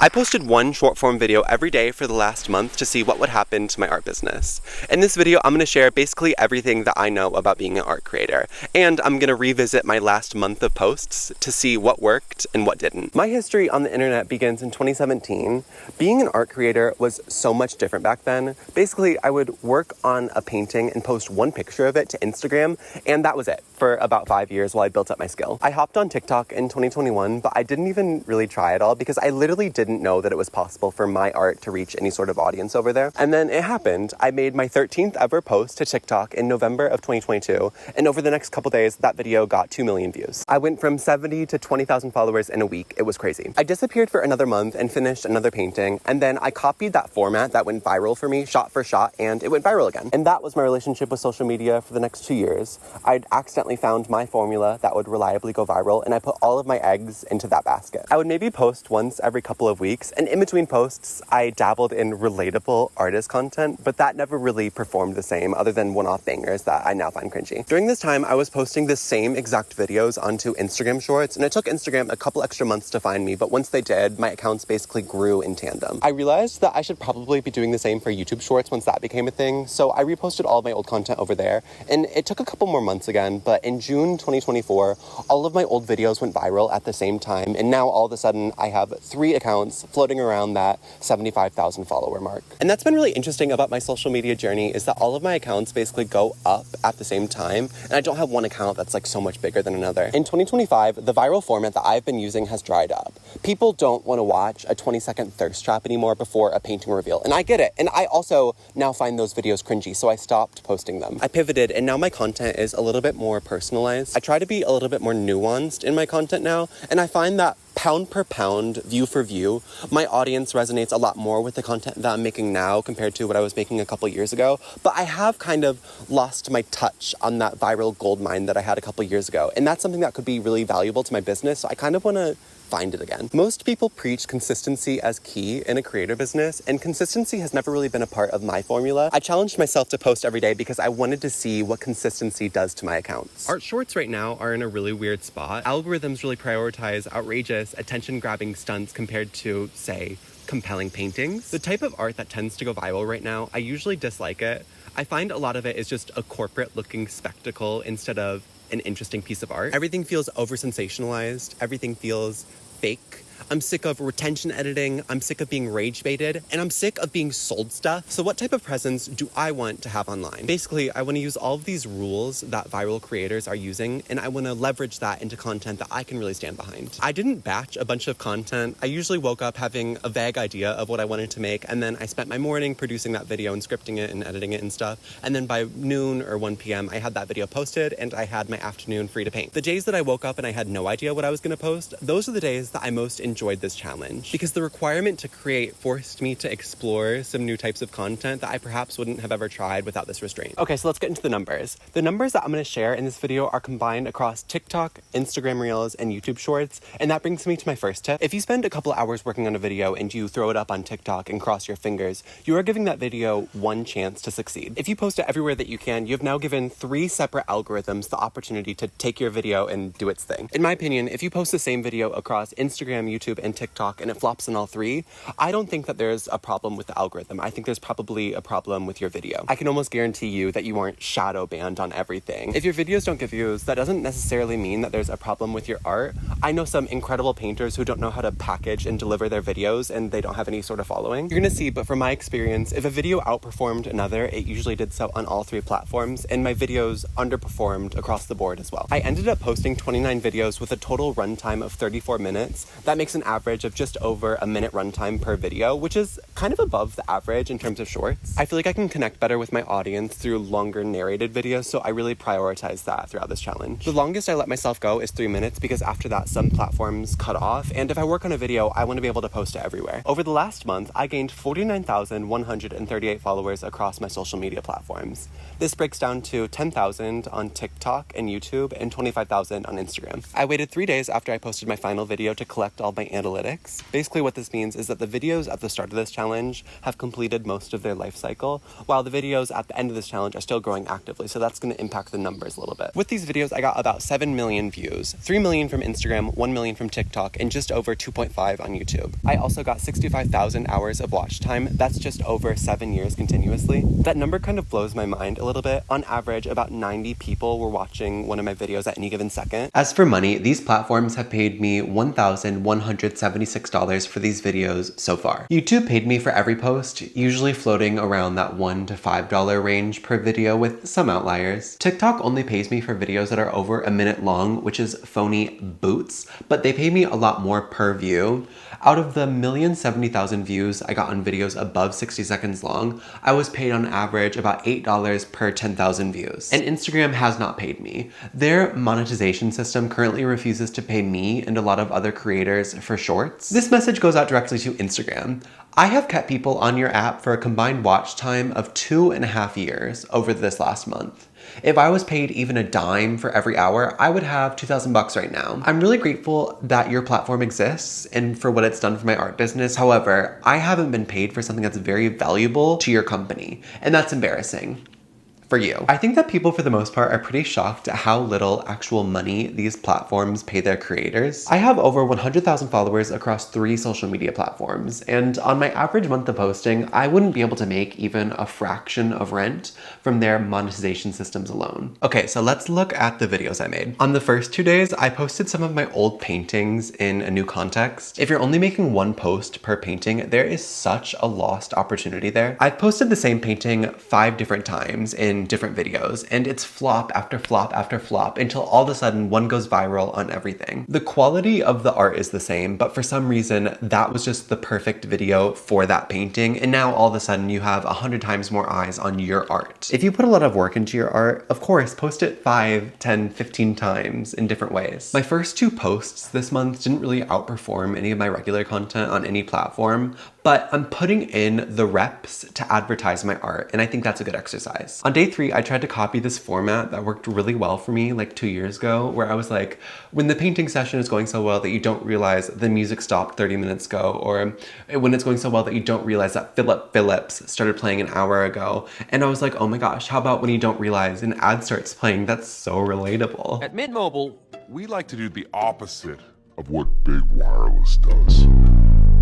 I posted one short form video every day for the last month to see what would happen to my art business. In this video, I'm going to share basically everything that I know about being an art creator, and I'm going to revisit my last month of posts to see what worked and what didn't. My history on the internet begins in 2017. Being an art creator was so much different back then. Basically, I would work on a painting and post one picture of it to Instagram, and that was it for about 5 years while I built up my skill. I hopped on TikTok in 2021, but I didn't even really try at all because I literally didn't know that it was possible for my art to reach any sort of audience over there. And then it happened. I made my 13th ever post to TikTok in November of 2022, and over the next couple days, that video got 2 million views. I went from 70 to 20,000 followers in a week. It was crazy. I disappeared for another month and finished another painting, and then I copied that format that went viral for me, shot for shot, and it went viral again. And that was my relationship with social media for the next 2 years. I'd accidentally found my formula that would reliably go viral, and I put all of my eggs into that basket. I would maybe post once every couple of weeks, and in between posts, I dabbled in relatable artist content, but that never really performed the same other than one-off bangers that I now find cringy. During this time, I was posting the same exact videos onto Instagram Shorts, and it took Instagram a couple extra months to find me, but once they did, my accounts basically grew in tandem. I realized that I should probably be doing the same for YouTube Shorts once that became a thing, so I reposted all of my old content over there, and it took a couple more months again, but in June 2024, all of my old videos went viral at the same time, and now all of a sudden I have 3 accounts floating around that 75,000 follower mark. And that's been really interesting about my social media journey is that all of my accounts basically go up at the same time, and I don't have one account that's like so much bigger than another. In 2025, the viral format that I've been using has dried up. People don't want to watch a 20-second thirst trap anymore before a painting reveal, and I get it. And I also now find those videos cringy, so I stopped posting them. I pivoted, and now my content is a little bit more personalized. I try to be a little bit more nuanced in my content now, and I find that pound per pound, view for view, my audience resonates a lot more with the content that I'm making now compared to what I was making a couple years ago. But I have kind of lost my touch on that viral gold mine that I had a couple years ago. And that's something that could be really valuable to my business. So I kind of want to find it again. Most people preach consistency as key in a creator business, and consistency has never really been a part of my formula. I challenged myself to post every day because I wanted to see what consistency does to my accounts. Art shorts right now are in a really weird spot. Algorithms really prioritize outrageous, attention-grabbing stunts compared to, say, compelling paintings. The type of art that tends to go viral right now, I usually dislike it. I find a lot of it is just a corporate-looking spectacle instead of an interesting piece of art. Everything feels over-sensationalized. Everything feels fake. I'm sick of retention editing, I'm sick of being rage baited, and I'm sick of being sold stuff. So what type of presence do I want to have online? Basically, I want to use all of these rules that viral creators are using, and I want to leverage that into content that I can really stand behind. I didn't batch a bunch of content. I usually woke up having a vague idea of what I wanted to make, and then I spent my morning producing that video and scripting it and editing it and stuff. And then by noon or 1 p.m., I had that video posted, and I had my afternoon free to paint. The days that I woke up and I had no idea what I was going to post, those are the days that I most enjoyed this challenge, because the requirement to create forced me to explore some new types of content that I perhaps wouldn't have ever tried without this restraint. Okay, so let's get into the numbers. The numbers that I'm going to share in this video are combined across TikTok, Instagram Reels, and YouTube Shorts, and that brings me to my first tip. If you spend a couple hours working on a video and you throw it up on TikTok and cross your fingers, you are giving that video one chance to succeed. If you post it everywhere that you can, you've now given 3 separate algorithms the opportunity to take your video and do its thing. In my opinion, if you post the same video across Instagram, YouTube, and TikTok and it flops in all 3, I don't think that there's a problem with the algorithm. I think there's probably a problem with your video. I can almost guarantee you that you aren't shadow banned on everything. If your videos don't get views, that doesn't necessarily mean that there's a problem with your art. I know some incredible painters who don't know how to package and deliver their videos and they don't have any sort of following. You're gonna see, but from my experience, if a video outperformed another, it usually did so on all 3 platforms, and my videos underperformed across the board as well. I ended up posting 29 videos with a total runtime of 34 minutes. That makes an average of just over a minute runtime per video, which is kind of above the average in terms of shorts. I feel like I can connect better with my audience through longer narrated videos, so I really prioritize that throughout this challenge. The longest I let myself go is 3 minutes because after that, some platforms cut off, and if I work on a video, I want to be able to post it everywhere. Over the last month, I gained 49,138 followers across my social media platforms. This breaks down to 10,000 on TikTok and YouTube and 25,000 on Instagram. I waited 3 days after I posted my final video to collect all my my analytics. Basically what this means is that the videos at the start of this challenge have completed most of their life cycle, while the videos at the end of this challenge are still growing actively, so that's going to impact the numbers a little bit. With these videos, I got about 7 million views, 3 million from Instagram, 1 million from TikTok, and just over 2.5 on YouTube. I also got 65,000 hours of watch time. That's just over 7 years continuously. That number kind of blows my mind a little bit. On average, about 90 people were watching one of my videos at any given second. As for money, these platforms have paid me $1,176 for these videos so far. YouTube paid me for every post, usually floating around that $1 to $5 range per video with some outliers. TikTok only pays me for videos that are over a minute long, which is phony boots, but they pay me a lot more per view. Out of the 1,070,000 views I got on videos above 60 seconds long, I was paid on average about $8 per 10,000 views. And Instagram has not paid me. Their monetization system currently refuses to pay me and a lot of other creators for shorts. This message goes out directly to Instagram. I have kept people on your app for a combined watch time of 2.5 years over this last month. If I was paid even a dime for every hour, I would have $2,000 right now. I'm really grateful that your platform exists and for what it's done for my art business. However, I haven't been paid for something that's very valuable to your company, and that's embarrassing. For you. I think that people for the most part are pretty shocked at how little actual money these platforms pay their creators. I have over 100,000 followers across 3 social media platforms, and on my average month of posting, I wouldn't be able to make even a fraction of rent from their monetization systems alone. Okay, so let's look at the videos I made. On the first 2 days, I posted some of my old paintings in a new context. If you're only making 1 post per painting, there is such a lost opportunity there. I've posted the same painting 5 different times in different videos, and it's flop after flop after flop until all of a sudden one goes viral on everything. The quality of the art is the same, but for some reason that was just the perfect video for that painting, and now all of a sudden you have 100 times more eyes on your art. If you put a lot of work into your art, of course, post it 5, 10, 15 times in different ways. My first 2 posts this month didn't really outperform any of my regular content on any platform, but I'm putting in the reps to advertise my art, and I think that's a good exercise. On day 3, I tried to copy this format that worked really well for me like 2 years ago, where I was like, when the painting session is going so well that you don't realize the music stopped 30 minutes ago, or when it's going so well that you don't realize that Philip Phillips started playing an hour ago. And I was like, oh my gosh, how about when you don't realize an ad starts playing? That's so relatable. At Mint Mobile, we like to do the opposite of what big wireless does.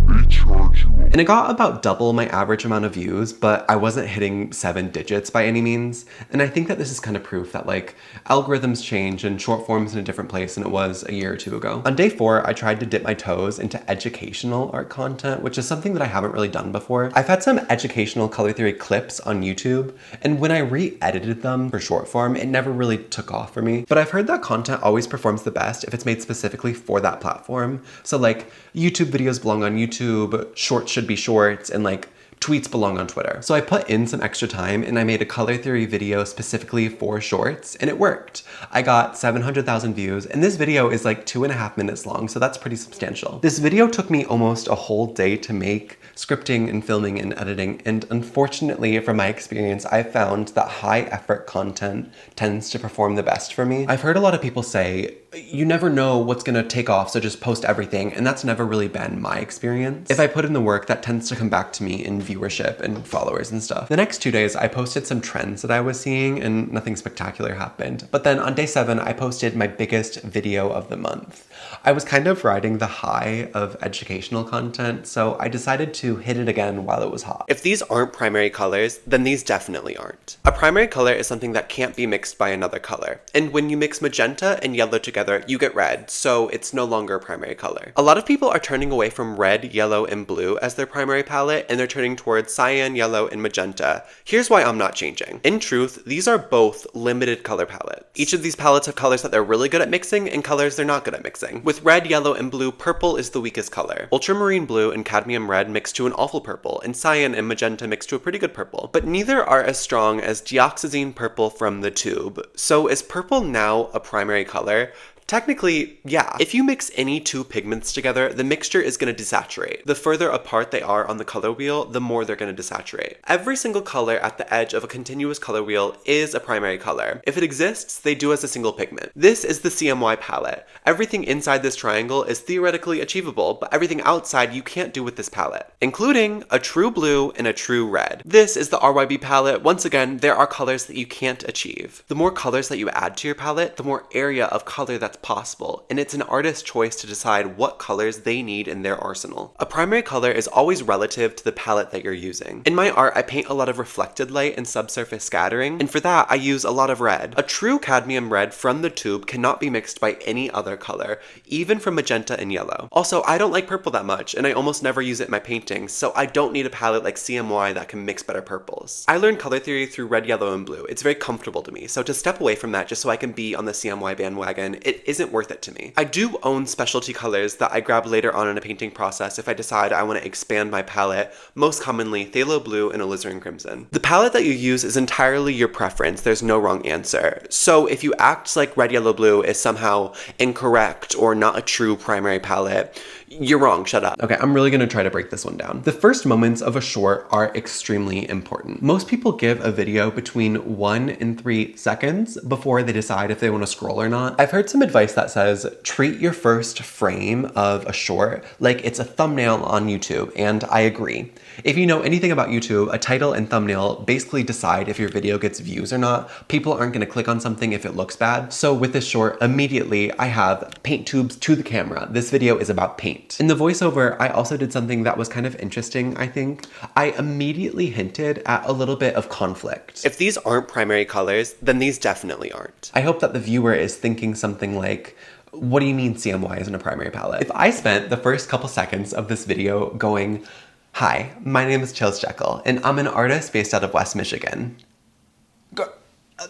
They charge you. And it got about double my average amount of views, but I wasn't hitting 7 digits by any means. And I think that this is kind of proof that like algorithms change and short form's in a different place than it was a year or 2 ago. On day 4, I tried to dip my toes into educational art content, which is something that I haven't really done before. I've had some educational color theory clips on YouTube, and when I re-edited them for short form, it never really took off for me. But I've heard that content always performs the best if it's made specifically for that platform. So like YouTube videos belong on YouTube, shorts should be shorts, and like tweets belong on Twitter. So I put in some extra time and I made a color theory video specifically for shorts, and it worked. I got 700,000 views, and this video is like 2.5 minutes long, so that's pretty substantial. This video took me almost a whole day to make, scripting and filming and editing, and unfortunately from my experience, I've found that high effort content tends to perform the best for me. I've heard a lot of people say, you never know what's gonna take off, so just post everything, and that's never really been my experience. If I put in the work, that tends to come back to me in viewership and followers and stuff. The next 2 days, I posted some trends that I was seeing, and nothing spectacular happened. But then on day 7, I posted my biggest video of the month. I was kind of riding the high of educational content, so I decided to hit it again while it was hot. If these aren't primary colors, then these definitely aren't. A primary color is something that can't be mixed by another color. And when you mix magenta and yellow together, you get red, so it's no longer a primary color. A lot of people are turning away from red, yellow, and blue as their primary palette, and they're turning towards cyan, yellow, and magenta. Here's why I'm not changing. In truth, these are both limited color palettes. Each of these palettes have colors that they're really good at mixing and colors they're not good at mixing. With red, yellow, and blue, purple is the weakest color. Ultramarine blue and cadmium red mix to an awful purple, and cyan and magenta mix to a pretty good purple. But neither are as strong as deoxazine purple from the tube. So is purple now a primary color? Technically, yeah. If you mix any two pigments together, the mixture is going to desaturate. The further apart they are on the color wheel, the more they're going to desaturate. Every single color at the edge of a continuous color wheel is a primary color. If it exists, they do as a single pigment. This is the CMY palette. Everything inside this triangle is theoretically achievable, but everything outside you can't do with this palette, including a true blue and a true red. This is the RYB palette. Once again, there are colors that you can't achieve. The more colors that you add to your palette, the more area of color that's possible, and it's an artist's choice to decide what colors they need in their arsenal. A primary color is always relative to the palette that you're using. In my art, I paint a lot of reflected light and subsurface scattering, and for that, I use a lot of red. A true cadmium red from the tube cannot be mixed by any other color, even from magenta and yellow. Also, I don't like purple that much, and I almost never use it in my paintings, so I don't need a palette like CMY that can mix better purples. I learned color theory through red, yellow, and blue. It's very comfortable to me, so to step away from that just so I can be on the CMY bandwagon, it isn't worth it to me. I do own specialty colors that I grab later on in a painting process if I decide I want to expand my palette, most commonly phthalo blue and alizarin crimson. The palette that you use is entirely your preference. There's no wrong answer. So if you act like red, yellow, blue is somehow incorrect or not a true primary palette, you're wrong, shut up. Okay, I'm really gonna try to break this one down. The first moments of a short are extremely important. Most people give a video between 1 and 3 seconds before they decide if they wanna scroll or not. I've heard some advice that says, treat your first frame of a short like it's a thumbnail on YouTube, and I agree. If you know anything about YouTube, a title and thumbnail basically decide if your video gets views or not. People aren't gonna click on something if it looks bad. So with this short, immediately I have paint tubes to the camera. This video is about paint. In the voiceover, I also did something that was kind of interesting, I think. I immediately hinted at a little bit of conflict. If these aren't primary colors, then these definitely aren't. I hope that the viewer is thinking something like, what do you mean CMY isn't a primary palette? If I spent the first couple seconds of this video going, hi, my name is Chills Jekyll, and I'm an artist based out of West Michigan.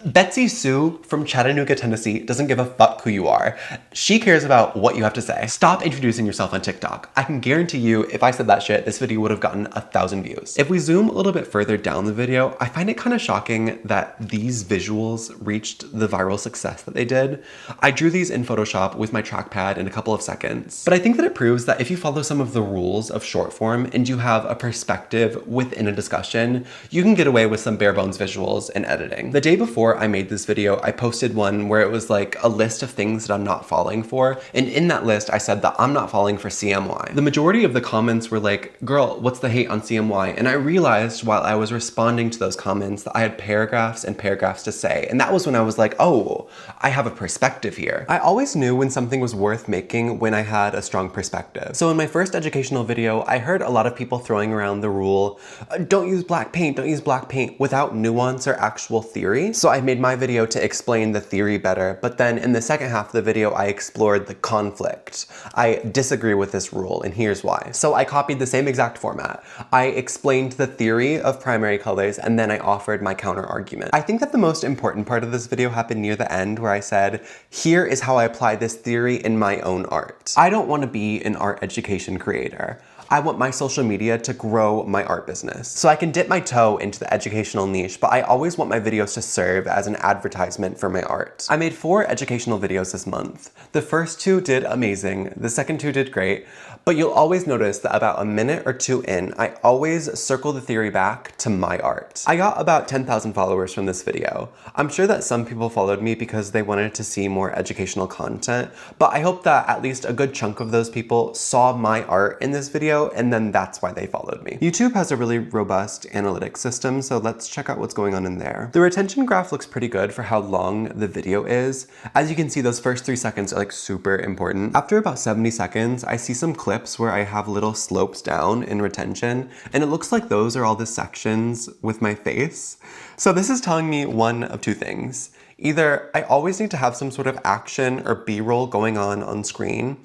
Betsy Sue from Chattanooga, Tennessee doesn't give a fuck who you are. She cares about what you have to say. Stop introducing yourself on TikTok. I can guarantee you, if I said that shit, this video would have gotten 1,000 views. If we zoom a little bit further down the video, I find it kind of shocking that these visuals reached the viral success that they did. I drew these in Photoshop with my trackpad in a couple of seconds. But I think that it proves that if you follow some of the rules of short form and you have a perspective within a discussion, you can get away with some bare bones visuals and editing. The day before I made this video, I posted one where it was like a list of things that I'm not falling for, and in that list I said that I'm not falling for CMY. The majority of the comments were like, girl, what's the hate on CMY? And I realized while I was responding to those comments that I had paragraphs and paragraphs to say, and that was when I was like, oh, I have a perspective here. I always knew when something was worth making when I had a strong perspective. So in my first educational video, I heard a lot of people throwing around the rule, don't use black paint, don't use black paint, without nuance or actual theory. So I made my video to explain the theory better, but then in the second half of the video, I explored the conflict. I disagree with this rule, and here's why. So I copied the same exact format. I explained the theory of primary colors, and then I offered my counter argument. I think that the most important part of this video happened near the end, where I said, here is how I apply this theory in my own art. I don't want to be an art education creator. I want my social media to grow my art business. So I can dip my toe into the educational niche, but I always want my videos to serve as an advertisement for my art. I made 4 educational videos this month. The first 2 did amazing, the second 2 did great, but you'll always notice that about a minute or 2 in, I always circle the theory back to my art. I got about 10,000 followers from this video. I'm sure that some people followed me because they wanted to see more educational content, but I hope that at least a good chunk of those people saw my art in this video, and then that's why they followed me. YouTube has a really robust analytics system, so let's check out what's going on in there. The retention graph looks pretty good for how long the video is. As you can see, those first 3 seconds are like super important. After about 70 seconds, I see some clips where I have little slopes down in retention, and it looks like those are all the sections with my face. So this is telling me one of 2 things. Either I always need to have some sort of action or B-roll going on screen,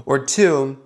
or 2,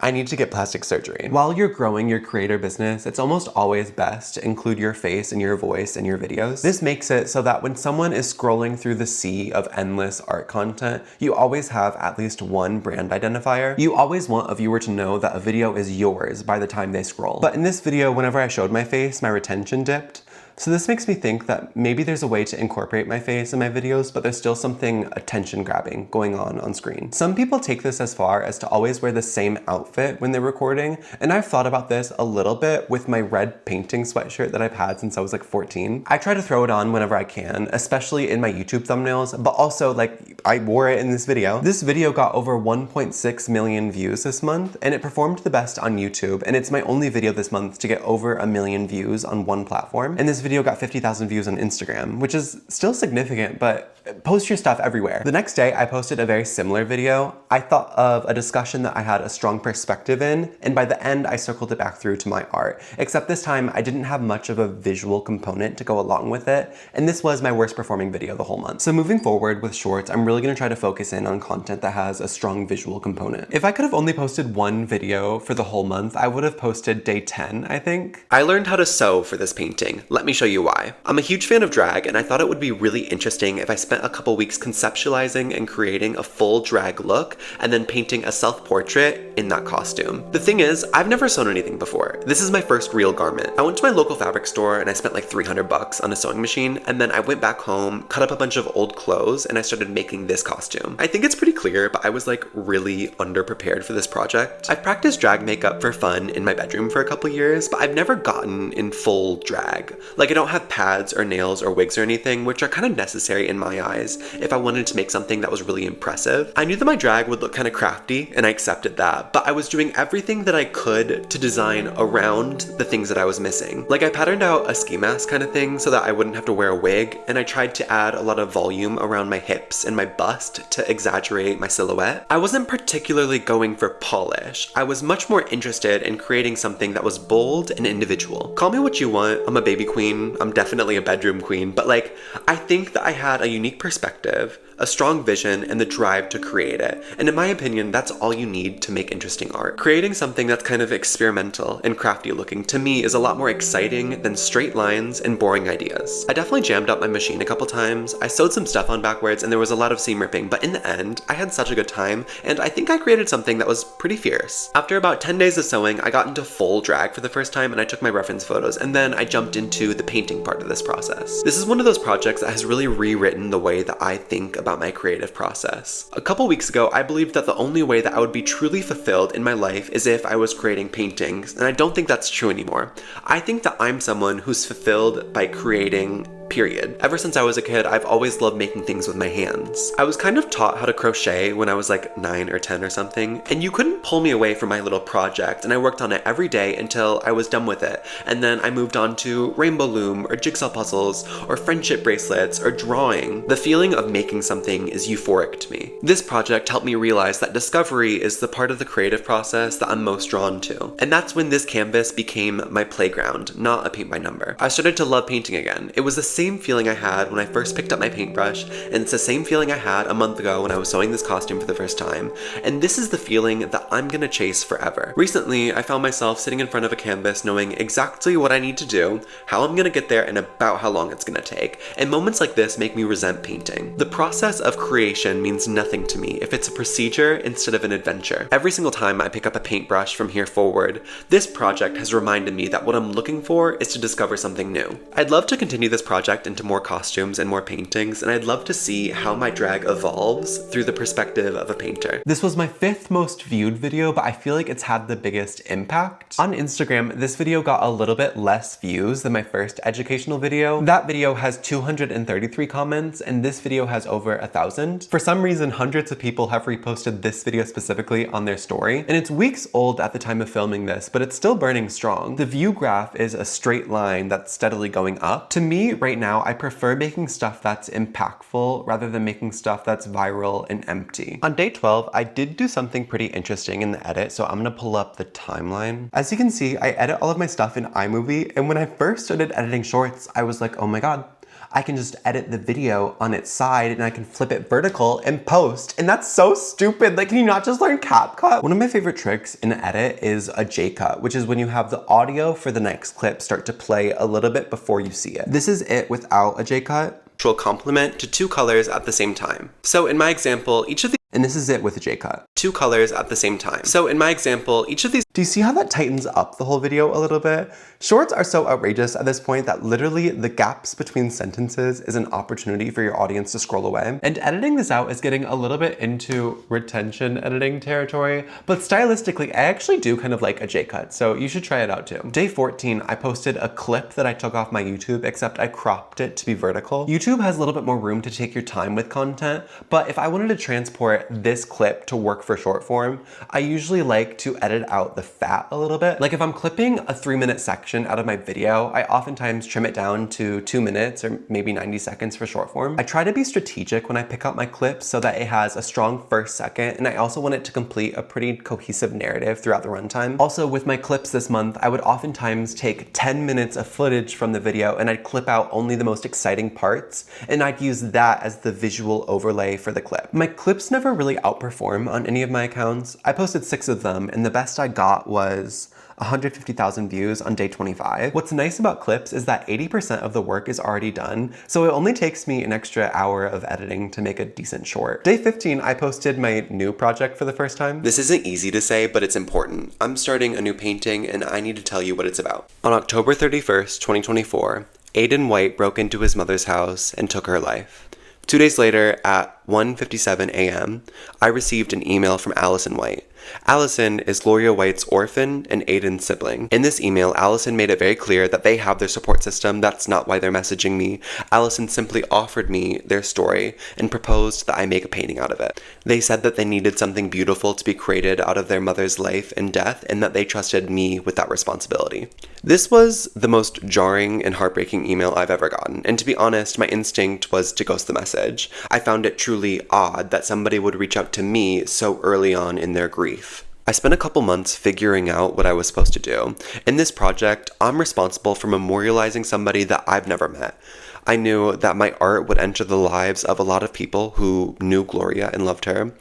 I need to get plastic surgery. While you're growing your creator business, it's almost always best to include your face and your voice in your videos. This makes it so that when someone is scrolling through the sea of endless art content, you always have at least one brand identifier. You always want a viewer to know that a video is yours by the time they scroll. But in this video, whenever I showed my face, my retention dipped. So this makes me think that maybe there's a way to incorporate my face in my videos, but there's still something attention grabbing going on screen. Some people take this as far as to always wear the same outfit when they're recording, and I've thought about this a little bit with my red painting sweatshirt that I've had since I was like 14. I try to throw it on whenever I can, especially in my YouTube thumbnails, but also like I wore it in this video. This video got over 1.6 million views this month, and it performed the best on YouTube, and it's my only video this month to get over 1 million views on one platform. And this video got 50,000 views on Instagram, which is still significant, but post your stuff everywhere. The next day, I posted a very similar video. I thought of a discussion that I had a strong perspective in, and by the end, I circled it back through to my art. Except this time, I didn't have much of a visual component to go along with it, and this was my worst performing video the whole month. So moving forward with shorts, I'm really gonna try to focus in on content that has a strong visual component. If I could have only posted one video for the whole month, I would have posted day 10, I think. I learned how to sew for this painting. Let me show you why. I'm a huge fan of drag, and I thought it would be really interesting if I spent a couple weeks conceptualizing and creating a full drag look and then painting a self-portrait in that costume. The thing is, I've never sewn anything before. This is my first real garment. I went to my local fabric store and I spent like 300 bucks on a sewing machine, and then I went back home, cut up a bunch of old clothes, and I started making this costume. I think it's pretty clear, but I was like really underprepared for this project. I've practiced drag makeup for fun in my bedroom for a couple years, but I've never gotten in full drag. Like I don't have pads or nails or wigs or anything, which are kind of necessary in my eyes if I wanted to make something that was really impressive. I knew that my drag would look kind of crafty, and I accepted that, but I was doing everything that I could to design around the things that I was missing. Like I patterned out a ski mask kind of thing so that I wouldn't have to wear a wig, and I tried to add a lot of volume around my hips and my bust to exaggerate my silhouette. I wasn't particularly going for polish. I was much more interested in creating something that was bold and individual. Call me what you want, I'm a baby queen, I'm definitely a bedroom queen, but like, I think that I had a unique perspective, a strong vision, and the drive to create it. And in my opinion, that's all you need to make interesting art. Creating something that's kind of experimental and crafty looking to me is a lot more exciting than straight lines and boring ideas. I definitely jammed up my machine a couple times. I sewed some stuff on backwards and there was a lot of seam ripping, but in the end, I had such a good time, and I think I created something that was pretty fierce. After about 10 days of sewing, I got into full drag for the first time, and I took my reference photos, and then I jumped into the painting part of this process. This is one of those projects that has really rewritten the way that I think about my creative process. A couple weeks ago, I believed that the only way that I would be truly fulfilled in my life is if I was creating paintings, and I don't think that's true anymore. I think that I'm someone who's fulfilled by creating, period. Ever since I was a kid, I've always loved making things with my hands. I was kind of taught how to crochet when I was like 9 or 10 or something, and you couldn't pull me away from my little project, and I worked on it every day until I was done with it. And then I moved on to rainbow loom or jigsaw puzzles or friendship bracelets or drawing. The feeling of making something is euphoric to me. This project helped me realize that discovery is the part of the creative process that I'm most drawn to. And that's when this canvas became my playground, not a paint by number. I started to love painting again. It was the same feeling I had when I first picked up my paintbrush, and it's the same feeling I had a month ago when I was sewing this costume for the first time, and this is the feeling that I'm gonna chase forever. Recently, I found myself sitting in front of a canvas knowing exactly what I need to do, how I'm gonna get there, and about how long it's gonna take, and moments like this make me resent painting. The process of creation means nothing to me if it's a procedure instead of an adventure. Every single time I pick up a paintbrush from here forward, this project has reminded me that what I'm looking for is to discover something new. I'd love to continue this project into more costumes and more paintings, and I'd love to see how my drag evolves through the perspective of a painter. This was my 5th most viewed video, but I feel like it's had the biggest impact. On Instagram, this video got a little bit less views than my first educational video. That video has 233 comments, and this video has over 1,000. For some reason, hundreds of people have reposted this video specifically on their story, and it's weeks old at the time of filming this, but it's still burning strong. The view graph is a straight line that's steadily going up. To me, right now, I prefer making stuff that's impactful rather than making stuff that's viral and empty. On day 12, I did do something pretty interesting in the edit, so I'm gonna pull up the timeline. As you can see, I edit all of my stuff in iMovie, and when I first started editing shorts, I was like, oh my god, I can just edit the video on its side and I can flip it vertical and post. And that's so stupid. Like, can you not just learn CapCut? One of my favorite tricks in edit is a J-cut, which is when you have the audio for the next clip start to play a little bit before you see it. This is it without a J-cut. Will complement to 2 colors at the same time. So in my example, each of these, and this is it with a J-cut. 2 colors at the same time. So in my example, each of these Do you see how that tightens up the whole video a little bit? Shorts are so outrageous at this point that literally the gaps between sentences is an opportunity for your audience to scroll away. And editing this out is getting a little bit into retention editing territory, but stylistically, I actually do kind of like a J-cut, so you should try it out too. Day 14, I posted a clip that I took off my YouTube, except I cropped it to be vertical. YouTube has a little bit more room to take your time with content, but if I wanted to transport this clip to work for short form, I usually like to edit out the fat a little bit. Like if I'm clipping a 3-minute section out of my video, I oftentimes trim it down to 2 minutes or maybe 90 seconds for short form. I try to be strategic when I pick out my clips so that it has a strong first second, and I also want it to complete a pretty cohesive narrative throughout the runtime. Also, with my clips this month, I would oftentimes take 10 minutes of footage from the video and I'd clip out only the most exciting parts, and I'd use that as the visual overlay for the clip. My clips never really outperform on any of my accounts. I posted 6 of them, and the best I got was 150,000 views on day 25. What's nice about clips is that 80% of the work is already done, so it only takes me an extra hour of editing to make a decent short. Day 15, I posted my new project for the first time. This isn't easy to say, but it's important. I'm starting a new painting, and I need to tell you what it's about. On October 31st, 2024, Aiden White broke into his mother's house and took her life. 2 days later, at 1:57 a.m., I received an email from Allison White. Allison is Gloria White's orphan and Aiden's sibling. In this email, Allison made it very clear that they have their support system. That's not why they're messaging me. Allison simply offered me their story and proposed that I make a painting out of it. They said that they needed something beautiful to be created out of their mother's life and death, and that they trusted me with that responsibility. This was the most jarring and heartbreaking email I've ever gotten, and to be honest, my instinct was to ghost the message. I found it truly odd that somebody would reach out to me so early on in their grief. I spent a couple months figuring out what I was supposed to do. In this project, I'm responsible for memorializing somebody that I've never met. I knew that my art would enter the lives of a lot of people who knew Gloria and loved her.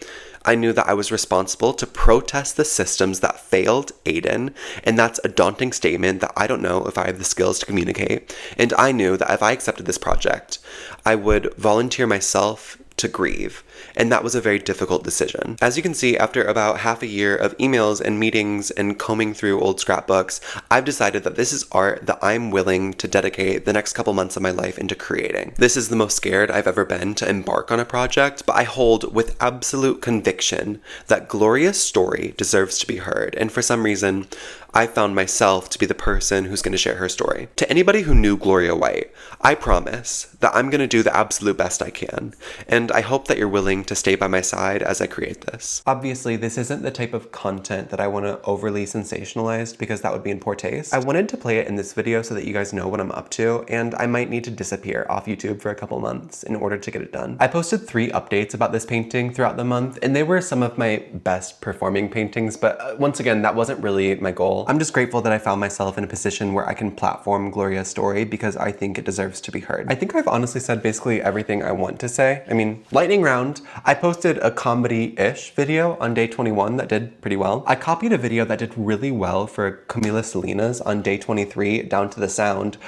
I knew that I was responsible to protest the systems that failed Aiden, and that's a daunting statement that I don't know if I have the skills to communicate. And I knew that if I accepted this project, I would volunteer myself to grieve, and that was a very difficult decision. As you can see, after about half a year of emails and meetings and combing through old scrapbooks, I've decided that this is art that I'm willing to dedicate the next couple months of my life into creating. This is the most scared I've ever been to embark on a project, but I hold with absolute conviction that Gloria's story deserves to be heard, and for some reason, I found myself to be the person who's going to share her story. To anybody who knew Gloria White, I promise that I'm going to do the absolute best I can, and I hope that you're willing to stay by my side as I create this. Obviously, this isn't the type of content that I want to overly sensationalize because that would be in poor taste. I wanted to play it in this video so that you guys know what I'm up to, and I might need to disappear off YouTube for a couple months in order to get it done. I posted 3 updates about this painting throughout the month, and they were some of my best performing paintings, but once again, that wasn't really my goal. I'm just grateful that I found myself in a position where I can platform Gloria's story because I think it deserves to be heard. I think I've honestly said basically everything I want to say. I mean, lightning round, I posted a comedy-ish video on day 21 that did pretty well. I copied a video that did really well for Camila Salinas on day 23, down to the sound.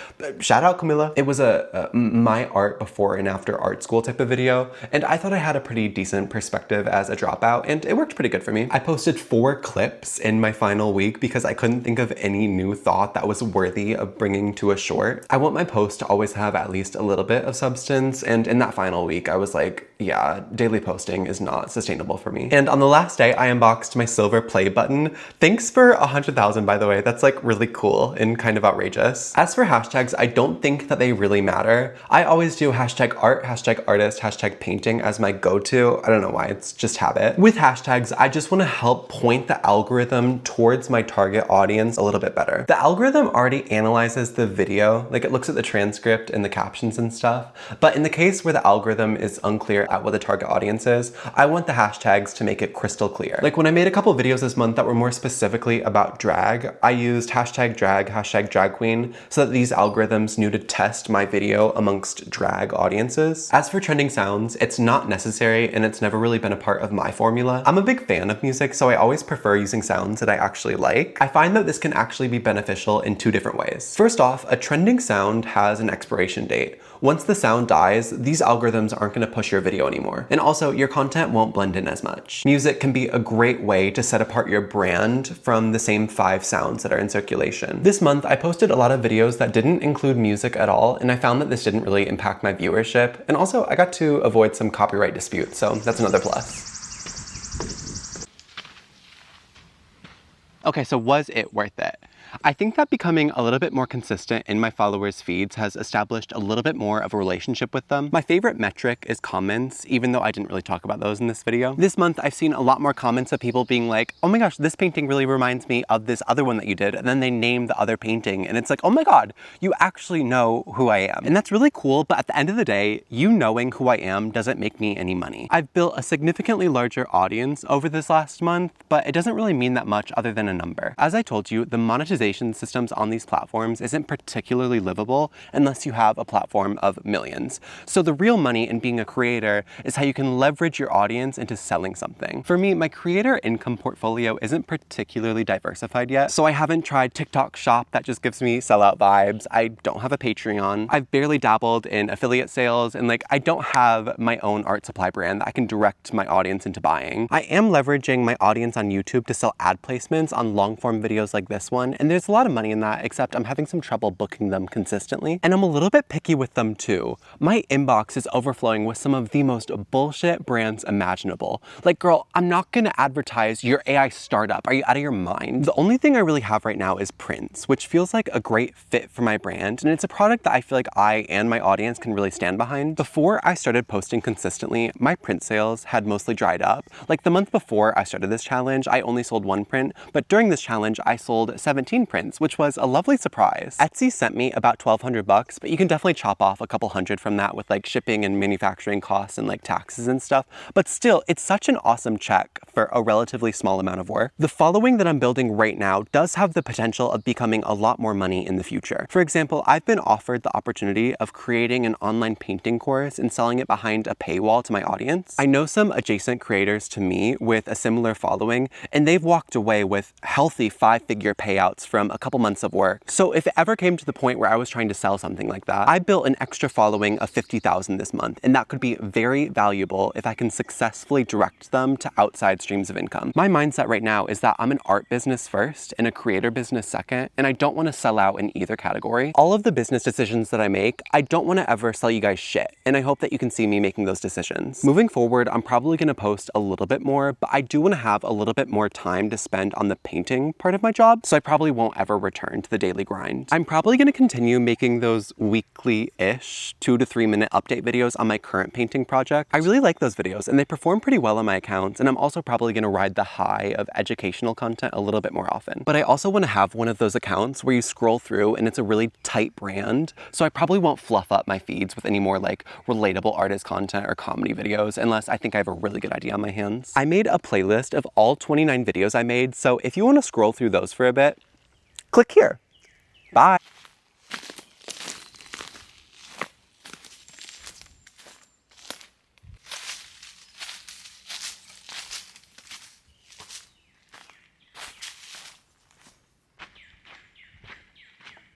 Shout out Camila. It was a my art before and after art school type of video, and I thought I had a pretty decent perspective as a dropout, and it worked pretty good for me. I posted 4 clips in my final week because I couldn't think of any new thought that was worthy of bringing to a short. I want my posts to always have at least a little bit of substance, and in that final week, I was like, yeah, daily posting is not sustainable for me. And on the last day, I unboxed my silver play button. Thanks for 100,000, by the way. That's like really cool and kind of outrageous. As for hashtags, I don't think that they really matter. I always do hashtag art, hashtag artist, hashtag painting as my go-to. I don't know why, it's just habit. With hashtags, I just want to help point the algorithm towards my target audience a little bit better. The algorithm already analyzes the video, like it looks at the transcript and the captions and stuff, but in the case where the algorithm is unclear at what the target audience is, I want the hashtags to make it crystal clear. Like when I made a couple videos this month that were more specifically about drag, I used hashtag drag, hashtag drag queen, so that these algorithms knew to test my video amongst drag audiences. As for trending sounds, it's not necessary and it's never really been a part of my formula. I'm a big fan of music, so I always prefer using sounds that I actually like. I find that this can actually be beneficial in 2 different ways. First off, a trending sound has an expiration date. once the sound dies, these algorithms aren't going to push your video anymore. And also, your content won't blend in as much. Music can be a great way to set apart your brand from the same 5 sounds that are in circulation. This month, I posted a lot of videos that didn't include music at all, and I found that this didn't really impact my viewership. And also, I got to avoid some copyright disputes, so that's another plus. Okay, so was it worth it? I think that becoming a little bit more consistent in my followers' feeds has established a little bit more of a relationship with them. My favorite metric is comments, even though I didn't really talk about those in this video. This month, I've seen a lot more comments of people being like, oh my gosh, this painting really reminds me of this other one that you did. And then they name the other painting. And it's like, oh my God, you actually know who I am. And that's really cool. But at the end of the day, you knowing who I am doesn't make me any money. I've built a significantly larger audience over this last month, but it doesn't really mean that much other than a number. As I told you, the monetization systems on these platforms isn't particularly livable unless you have a platform of millions. So the real money in being a creator is how you can leverage your audience into selling something. For me, my creator income portfolio isn't particularly diversified yet, so I haven't tried TikTok Shop that just gives me sellout vibes. I don't have a Patreon. I've barely dabbled in affiliate sales, and I don't have my own art supply brand that I can direct my audience into buying. I am leveraging my audience on YouTube to sell ad placements on long form videos like this one, and there's a lot of money in that, except I'm having some trouble booking them consistently. And I'm a little bit picky with them too. My inbox is overflowing with some of the most bullshit brands imaginable. Like, girl, I'm not gonna advertise your AI startup. Are you out of your mind? The only thing I really have right now is prints, which feels like a great fit for my brand. And it's a product that I feel like I and my audience can really stand behind. Before I started posting consistently, my print sales had mostly dried up. Like the month before I started this challenge, I only sold 1 print, but during this challenge, I sold 17 prints, which was a lovely surprise. Etsy sent me about 1,200 bucks, but you can definitely chop off a couple hundred from that with shipping and manufacturing costs and taxes and stuff. But still, it's such an awesome check for a relatively small amount of work. The following that I'm building right now does have the potential of becoming a lot more money in the future. For example, I've been offered the opportunity of creating an online painting course and selling it behind a paywall to my audience. I know some adjacent creators to me with a similar following, and they've walked away with healthy 5-figure payouts from a couple months of work. So if it ever came to the point where I was trying to sell something like that, I built an extra following of 50,000 this month, and that could be very valuable if I can successfully direct them to outside streams of income. My mindset right now is that I'm an art business first and a creator business second, and I don't want to sell out in either category. All of the business decisions that I make, I don't want to ever sell you guys shit, and I hope that you can see me making those decisions. Moving forward, I'm probably going to post a little bit more, but I do want to have a little bit more time to spend on the painting part of my job, so I probably won't ever return to the daily grind. I'm probably going to continue making those weekly-ish 2 to 3 minute update videos on my current painting project. I really like those videos and they perform pretty well on my accounts, and I'm also probably going to ride the high of educational content a little bit more often. But I also want to have one of those accounts where you scroll through and it's a really tight brand, so I probably won't fluff up my feeds with any more relatable artist content or comedy videos unless I think I have a really good idea on my hands. I made a playlist of all 29 videos I made, so if you want to scroll through those for a bit, click here. Bye.